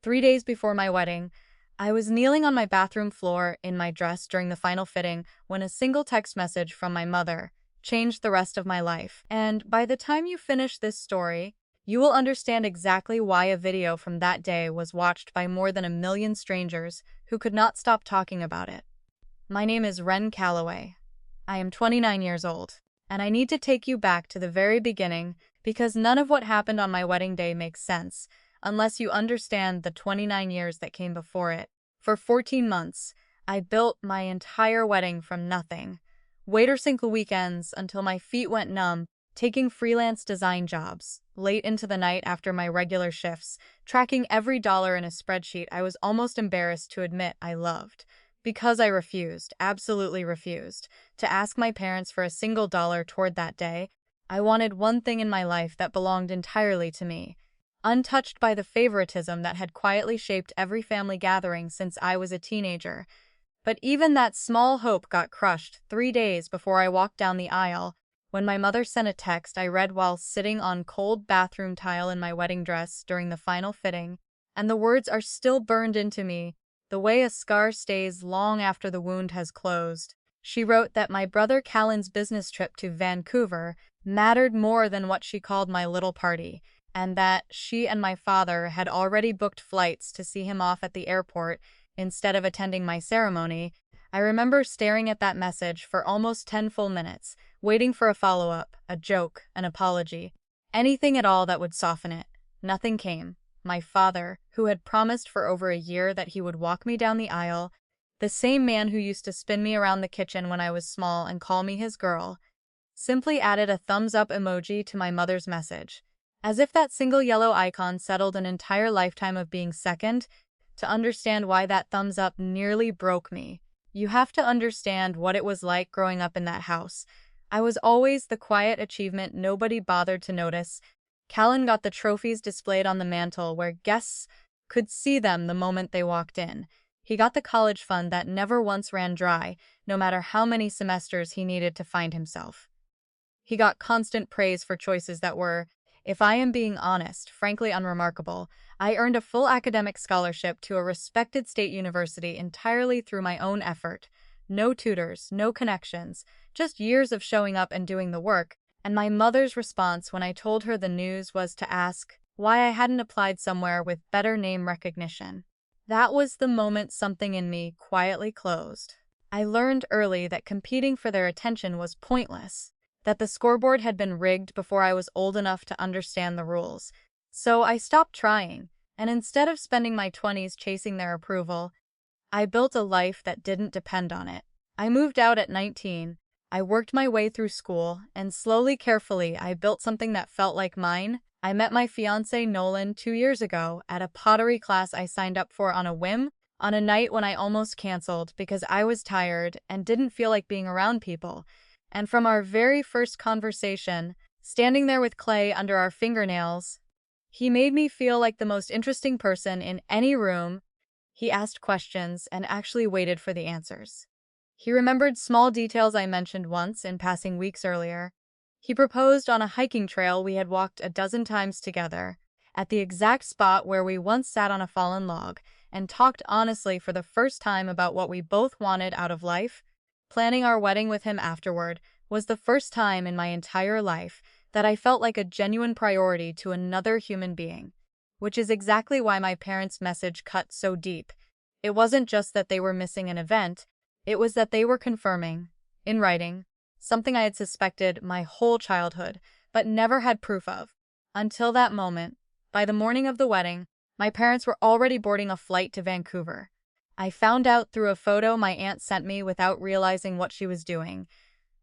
3 days before my wedding, I was kneeling on my bathroom floor in my dress during the final fitting when a single text message from my mother changed the rest of my life. And by the time you finish this story, you will understand exactly why a video from that day was watched by more than 1 million strangers who could not stop talking about it. My name is Wren Calloway. I am 29 years old, and I need to take you back to the very beginning because none of what happened on my wedding day makes sense unless you understand the 29 years that came before it. For 14 months, I built my entire wedding from nothing. Waiter single weekends until my feet went numb, taking freelance design jobs, late into the night after my regular shifts, tracking every dollar in a spreadsheet I was almost embarrassed to admit I loved. Because I refused, absolutely refused, to ask my parents for a single dollar toward that day, I wanted one thing in my life that belonged entirely to me, untouched by the favoritism that had quietly shaped every family gathering since I was a teenager. But even that small hope got crushed 3 days before I walked down the aisle, when my mother sent a text I read while sitting on cold bathroom tile in my wedding dress during the final fitting, and the words are still burned into me, the way a scar stays long after the wound has closed. She wrote that my brother Callan's business trip to Vancouver mattered more than what she called my little party, and that she and my father had already booked flights to see him off at the airport instead of attending my ceremony. I remember staring at that message for almost 10 full minutes, waiting for a follow-up, a joke, an apology, anything at all that would soften it. Nothing came. My father, who had promised for over a year that he would walk me down the aisle, the same man who used to spin me around the kitchen when I was small and call me his girl, simply added a thumbs-up emoji to my mother's message, as if that single yellow icon settled an entire lifetime of being second. To understand why that thumbs up nearly broke me, you have to understand what it was like growing up in that house. I was always the quiet achievement nobody bothered to notice. Callan got the trophies displayed on the mantle where guests could see them the moment they walked in. He got the college fund that never once ran dry, no matter how many semesters he needed to find himself. He got constant praise for choices that were, if I am being honest, frankly unremarkable. I earned a full academic scholarship to a respected state university entirely through my own effort. No tutors, no connections, just years of showing up and doing the work. And my mother's response when I told her the news was to ask why I hadn't applied somewhere with better name recognition. That was the moment something in me quietly closed. I learned early that competing for their attention was pointless, that the scoreboard had been rigged before I was old enough to understand the rules. So I stopped trying, and instead of spending my 20s chasing their approval, I built a life that didn't depend on it. I moved out at 19, I worked my way through school, and slowly, carefully, I built something that felt like mine. I met my fiancé Nolan 2 years ago at a pottery class I signed up for on a whim, on a night when I almost canceled because I was tired and didn't feel like being around people. And from our very first conversation, standing there with clay under our fingernails, he made me feel like the most interesting person in any room. He asked questions and actually waited for the answers. He remembered small details I mentioned once in passing weeks earlier. He proposed on a hiking trail we had walked a dozen times together, at the exact spot where we once sat on a fallen log and talked honestly for the first time about what we both wanted out of life. Planning our wedding with him afterward was the first time in my entire life that I felt like a genuine priority to another human being, which is exactly why my parents' message cut so deep. It wasn't just that they were missing an event, it was that they were confirming, in writing, something I had suspected my whole childhood, but never had proof of. Until that moment, by the morning of the wedding, my parents were already boarding a flight to Vancouver. I found out through a photo my aunt sent me without realizing what she was doing.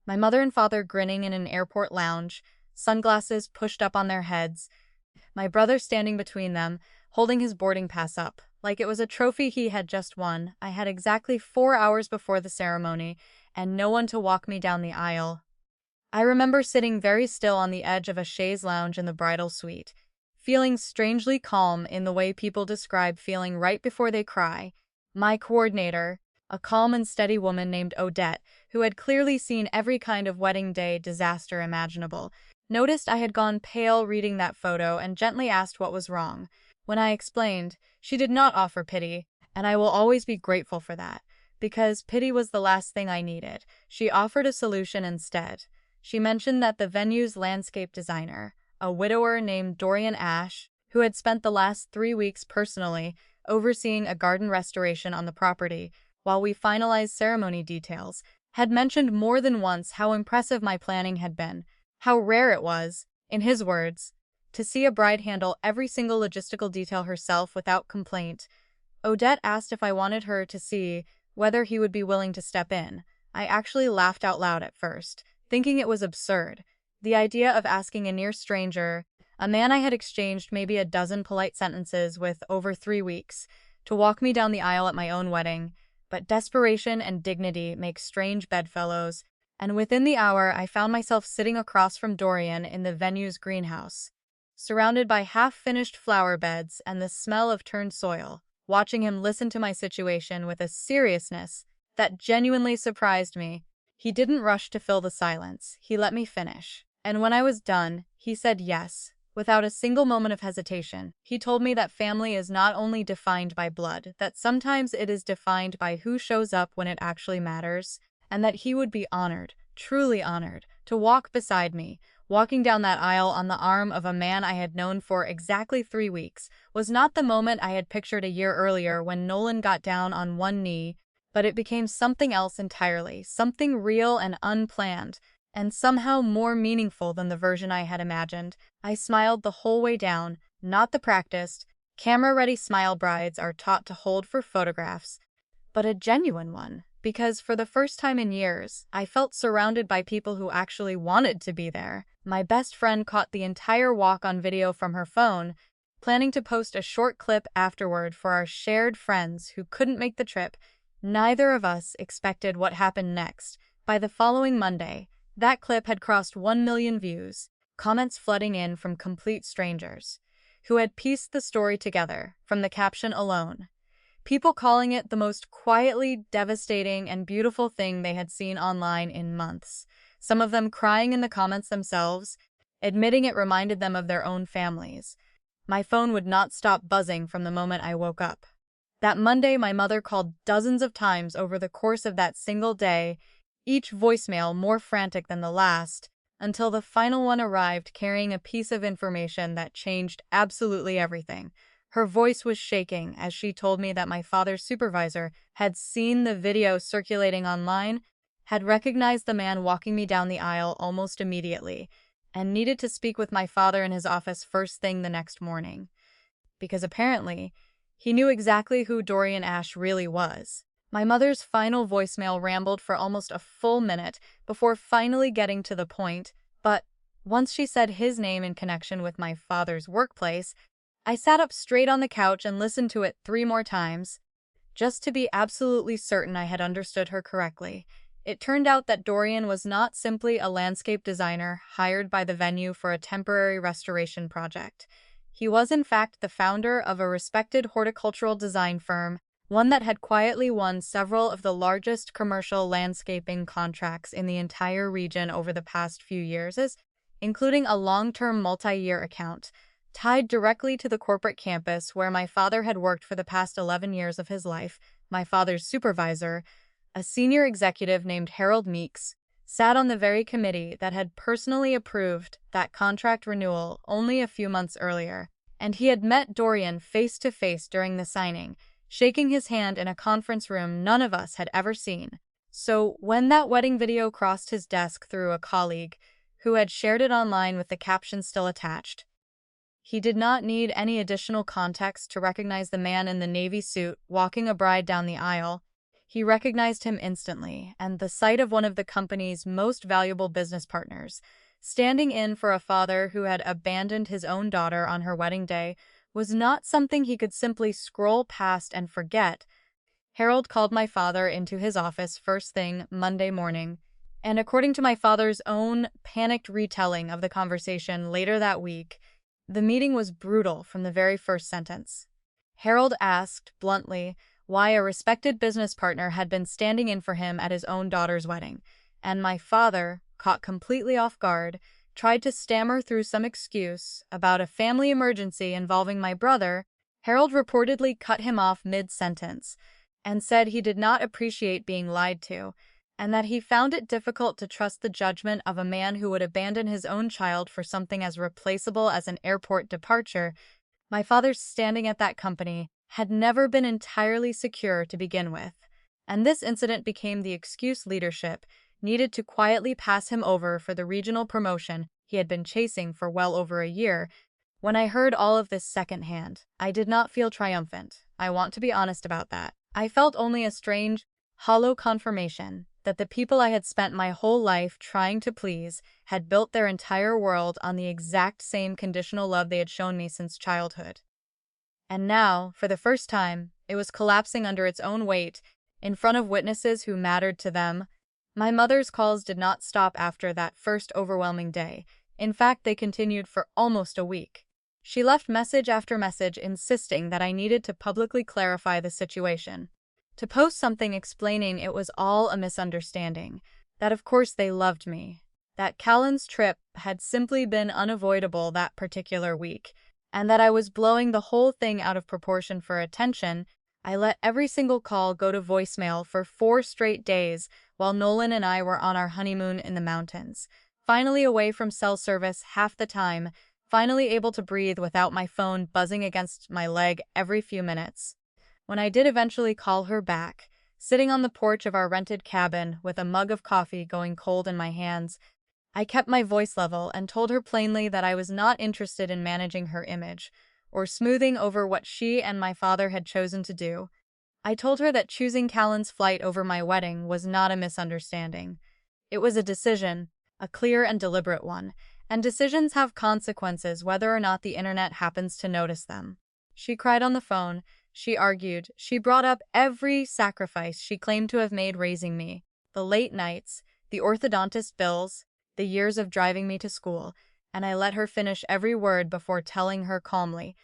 My mother and father grinning in an airport lounge, sunglasses pushed up on their heads, my brother standing between them, holding his boarding pass up, like it was a trophy he had just won. I had exactly 4 hours before the ceremony, and no one to walk me down the aisle. I remember sitting very still on the edge of a chaise lounge in the bridal suite, feeling strangely calm in the way people describe feeling right before they cry. My coordinator, a calm and steady woman named Odette, who had clearly seen every kind of wedding day disaster imaginable, noticed I had gone pale reading that photo and gently asked what was wrong. When I explained, she did not offer pity, and I will always be grateful for that, because pity was the last thing I needed. She offered a solution instead. She mentioned that the venue's landscape designer, a widower named Dorian Ashe, who had spent the last 3 weeks personally overseeing a garden restoration on the property while we finalized ceremony details, had mentioned more than once how impressive my planning had been, how rare it was, in his words, to see a bride handle every single logistical detail herself without complaint. Odette asked if I wanted her to see whether he would be willing to step in. I actually laughed out loud at first, thinking it was absurd. The idea of asking a near stranger, a man I had exchanged maybe a dozen polite sentences with over 3 weeks, to walk me down the aisle at my own wedding. But desperation and dignity make strange bedfellows, and within the hour I found myself sitting across from Dorian in the venue's greenhouse, surrounded by half-finished flower beds and the smell of turned soil, watching him listen to my situation with a seriousness that genuinely surprised me. He didn't rush to fill the silence. He let me finish. And when I was done, he said yes, without a single moment of hesitation. He told me that family is not only defined by blood, that sometimes it is defined by who shows up when it actually matters, and that he would be honored, truly honored, to walk beside me. Walking down that aisle on the arm of a man I had known for exactly 3 weeks was not the moment I had pictured a year earlier when Nolan got down on one knee, but it became something else entirely, something real and unplanned, and somehow more meaningful than the version I had imagined. I smiled the whole way down, not the practiced, camera-ready smile brides are taught to hold for photographs, but a genuine one, because for the first time in years, I felt surrounded by people who actually wanted to be there. My best friend caught the entire walk on video from her phone, planning to post a short clip afterward for our shared friends who couldn't make the trip. Neither of us expected what happened next. By the following Monday, that clip had crossed 1 million views, comments flooding in from complete strangers, who had pieced the story together from the caption alone. People calling it the most quietly devastating and beautiful thing they had seen online in months. Some of them crying in the comments themselves, admitting it reminded them of their own families. My phone would not stop buzzing from the moment I woke up. That Monday, my mother called dozens of times over the course of that single day, each voicemail more frantic than the last, until the final one arrived carrying a piece of information that changed absolutely everything. Her voice was shaking as she told me that my father's supervisor had seen the video circulating online, had recognized the man walking me down the aisle almost immediately, and needed to speak with my father in his office first thing the next morning. Because apparently, he knew exactly who Dorian Ashe really was. My mother's final voicemail rambled for almost a full minute before finally getting to the point, but once she said his name in connection with my father's workplace, I sat up straight on the couch and listened to it 3 more times, just to be absolutely certain I had understood her correctly. It turned out that Dorian was not simply a landscape designer hired by the venue for a temporary restoration project. He was in fact the founder of a respected horticultural design firm, one that had quietly won several of the largest commercial landscaping contracts in the entire region over the past few years, including a long-term multi-year account tied directly to the corporate campus where my father had worked for the past 11 years of his life. My father's supervisor, a senior executive named Harold Meeks, sat on the very committee that had personally approved that contract renewal only a few months earlier, and he had met Dorian face to face during the signing, shaking his hand in a conference room none of us had ever seen. So when that wedding video crossed his desk through a colleague who had shared it online with the caption still attached, he did not need any additional context to recognize the man in the navy suit walking a bride down the aisle. He recognized him instantly, and the sight of one of the company's most valuable business partners, standing in for a father who had abandoned his own daughter on her wedding day, was not something he could simply scroll past and forget. Harold called my father into his office first thing Monday morning, and according to my father's own panicked retelling of the conversation later that week, the meeting was brutal from the very first sentence. Harold asked, bluntly, why a respected business partner had been standing in for him at his own daughter's wedding, and my father, caught completely off guard, tried to stammer through some excuse about a family emergency involving my brother Harold reportedly cut him off mid-sentence and said he did not appreciate being lied to, and that he found it difficult to trust the judgment of a man who would abandon his own child for something as replaceable as an airport departure. My father's standing at that company had never been entirely secure to begin with, and this incident became the excuse leadership needed to quietly pass him over for the regional promotion he had been chasing for well over a year. When I heard all of this secondhand, I did not feel triumphant. I want to be honest about that. I felt only a strange, hollow confirmation that the people I had spent my whole life trying to please had built their entire world on the exact same conditional love they had shown me since childhood. And now, for the first time, it was collapsing under its own weight, in front of witnesses who mattered to them. My mother's calls did not stop after that first overwhelming day. In fact, they continued for almost a week. She left message after message insisting that I needed to publicly clarify the situation, to post something explaining it was all a misunderstanding, that of course they loved me, that Callan's trip had simply been unavoidable that particular week, and that I was blowing the whole thing out of proportion for attention. I let every single call go to voicemail for 4 straight days while Nolan and I were on our honeymoon in the mountains, finally away from cell service half the time, finally able to breathe without my phone buzzing against my leg every few minutes. When I did eventually call her back, sitting on the porch of our rented cabin with a mug of coffee going cold in my hands, I kept my voice level and told her plainly that I was not interested in managing her image or smoothing over what she and my father had chosen to do. I told her that choosing Callan's flight over my wedding was not a misunderstanding. It was a decision, a clear and deliberate one, and decisions have consequences whether or not the internet happens to notice them. She cried on the phone, she argued, she brought up every sacrifice she claimed to have made raising me, the late nights, the orthodontist bills, the years of driving me to school, and I let her finish every word before telling her calmly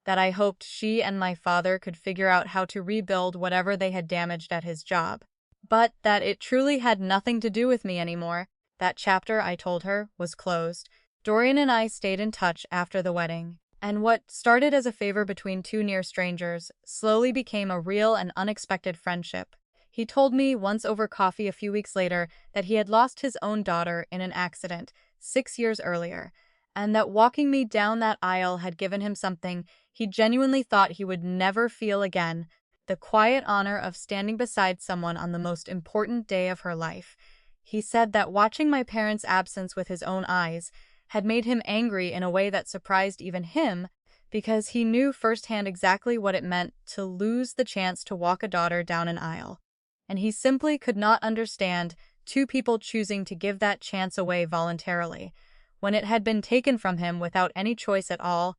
that I hoped she and my father could figure out how to rebuild whatever they had damaged at his job, but that it truly had nothing to do with me anymore. That chapter, I told her, was closed. Dorian and I stayed in touch after the wedding, and what started as a favor between 2 near strangers slowly became a real and unexpected friendship. He told me once over coffee a few weeks later that he had lost his own daughter in an accident 6 years earlier, and that walking me down that aisle had given him something he genuinely thought he would never feel again, the quiet honor of standing beside someone on the most important day of her life. He said that watching my parents' absence with his own eyes had made him angry in a way that surprised even him, because he knew firsthand exactly what it meant to lose the chance to walk a daughter down an aisle. And he simply could not understand 2 people choosing to give that chance away voluntarily, when it had been taken from him without any choice at all.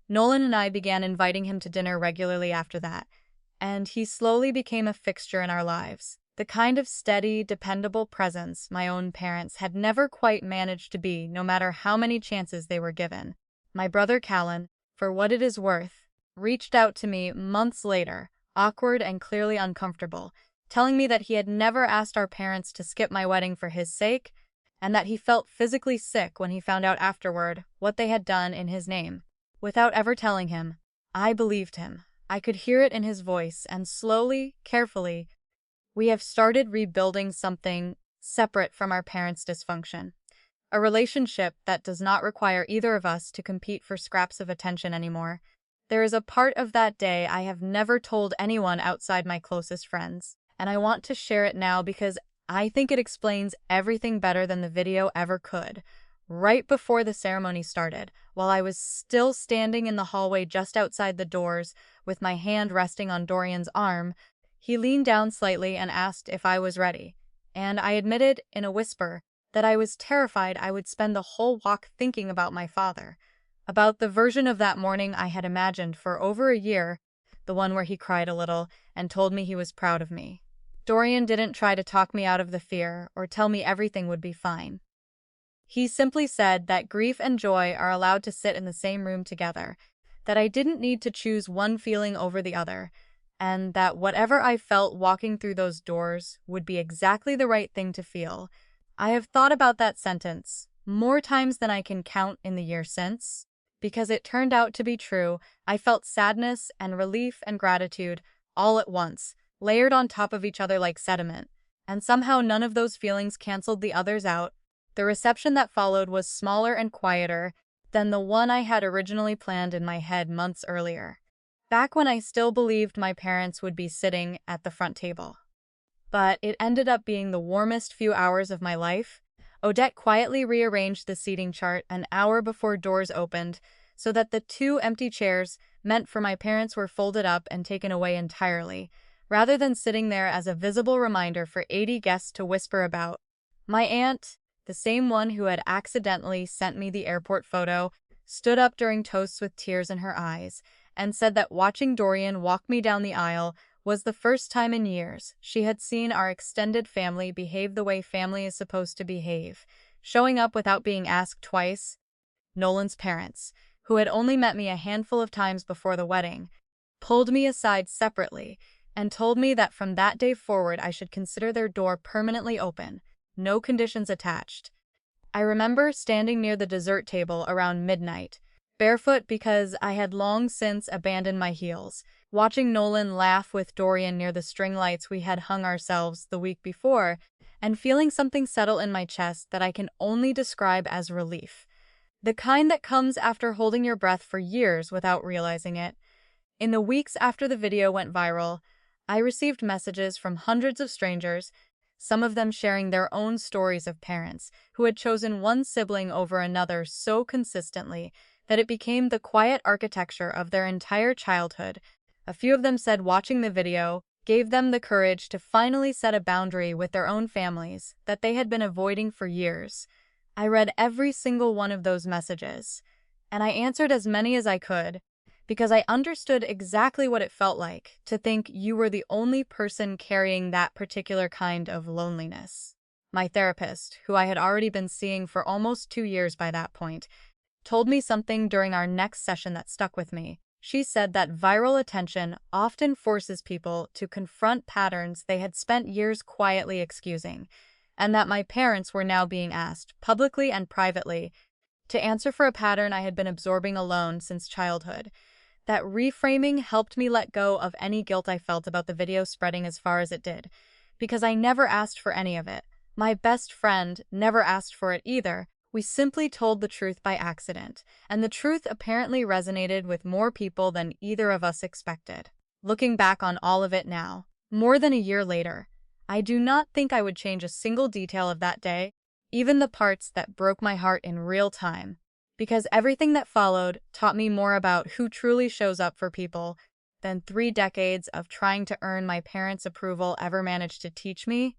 Nolan and I began inviting him to dinner regularly after that, and he slowly became a fixture in our lives. The kind of steady, dependable presence my own parents had never quite managed to be, no matter how many chances they were given. My brother Callan, for what it is worth, reached out to me months later, awkward and clearly uncomfortable, telling me that he had never asked our parents to skip my wedding for his sake, and that he felt physically sick when he found out afterward what they had done in his name. Without ever telling him, I believed him. I could hear it in his voice, and slowly, carefully, we have started rebuilding something separate from our parents' dysfunction. A relationship that does not require either of us to compete for scraps of attention anymore. There is a part of that day I have never told anyone outside my closest friends, and I want to share it now because I think it explains everything better than the video ever could. Right before the ceremony started, while I was still standing in the hallway just outside the doors, with my hand resting on Dorian's arm, he leaned down slightly and asked if I was ready, and I admitted in a whisper that I was terrified I would spend the whole walk thinking about my father, about the version of that morning I had imagined for over a year, the one where he cried a little and told me he was proud of me. Dorian didn't try to talk me out of the fear or tell me everything would be fine. He simply said that grief and joy are allowed to sit in the same room together, that I didn't need to choose one feeling over the other, and that whatever I felt walking through those doors would be exactly the right thing to feel. I have thought about that sentence more times than I can count in the year since. Because it turned out to be true, I felt sadness and relief and gratitude all at once, layered on top of each other like sediment. And somehow none of those feelings canceled the others out. The reception that followed was smaller and quieter than the one I had originally planned in my head months earlier, back when I still believed my parents would be sitting at the front table. But it ended up being the warmest few hours of my life. Odette quietly rearranged the seating chart an hour before doors opened so that the two empty chairs meant for my parents were folded up and taken away entirely, rather than sitting there as a visible reminder for 80 guests to whisper about. My aunt, the same one who had accidentally sent me the airport photo, stood up during toasts with tears in her eyes and said that watching Dorian walk me down the aisle was the first time in years she had seen our extended family behave the way family is supposed to behave, showing up without being asked twice. Nolan's parents, who had only met me a handful of times before the wedding, pulled me aside separately and told me that from that day forward I should consider their door permanently open, no conditions attached. I remember standing near the dessert table around midnight, barefoot because I had long since abandoned my heels, watching Nolan laugh with Dorian near the string lights we had hung ourselves the week before, and feeling something settle in my chest that I can only describe as relief. The kind that comes after holding your breath for years without realizing it. In the weeks after the video went viral, I received messages from hundreds of strangers, some of them sharing their own stories of parents who had chosen one sibling over another so consistently that it became the quiet architecture of their entire childhood. A few of them said watching the video gave them the courage to finally set a boundary with their own families that they had been avoiding for years. I read every single one of those messages, and I answered as many as I could, because I understood exactly what it felt like to think you were the only person carrying that particular kind of loneliness. My therapist, who I had already been seeing for almost 2 years by that point, told me something during our next session that stuck with me. She said that viral attention often forces people to confront patterns they had spent years quietly excusing, and that my parents were now being asked, publicly and privately, to answer for a pattern I had been absorbing alone since childhood. That reframing helped me let go of any guilt I felt about the video spreading as far as it did, because I never asked for any of it. My best friend never asked for it either. We simply told the truth by accident, and the truth apparently resonated with more people than either of us expected. Looking back on all of it now, more than a year later, I do not think I would change a single detail of that day, even the parts that broke my heart in real time, because everything that followed taught me more about who truly shows up for people than 3 decades of trying to earn my parents' approval ever managed to teach me.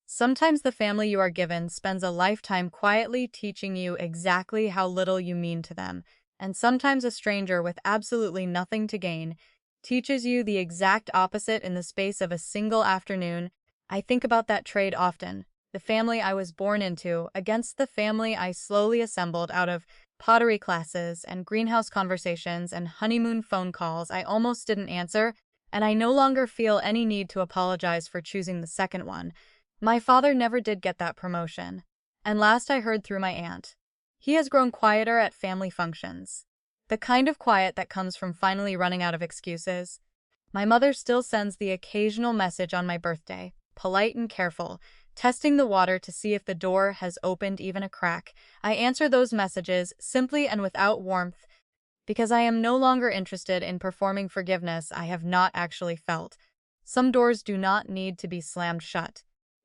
Sometimes the family you are given spends a lifetime quietly teaching you exactly how little you mean to them, and sometimes a stranger with absolutely nothing to gain teaches you the exact opposite in the space of a single afternoon. I think about that trade often, the family I was born into against the family I slowly assembled out of pottery classes and greenhouse conversations and honeymoon phone calls I almost didn't answer, and I no longer feel any need to apologize for choosing the second one. My father never did get that promotion, and last I heard through my aunt, he has grown quieter at family functions. The kind of quiet that comes from finally running out of excuses. My mother still sends the occasional message on my birthday, polite and careful, testing the water to see if the door has opened even a crack. I answer those messages simply and without warmth, because I am no longer interested in performing forgiveness I have not actually felt. Some doors do not need to be slammed shut.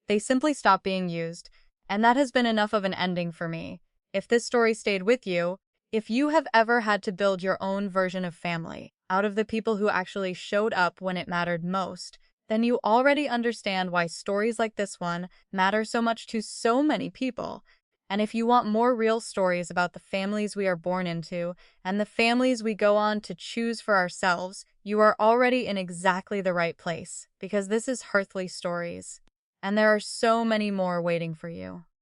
They simply stop being used, and that has been enough of an ending for me. If this story stayed with you, if you have ever had to build your own version of family out of the people who actually showed up when it mattered most, then you already understand why stories like this one matter so much to so many people. And if you want more real stories about the families we are born into and the families we go on to choose for ourselves, you are already in exactly the right place, because this is Hearthly Stories. And there are so many more waiting for you.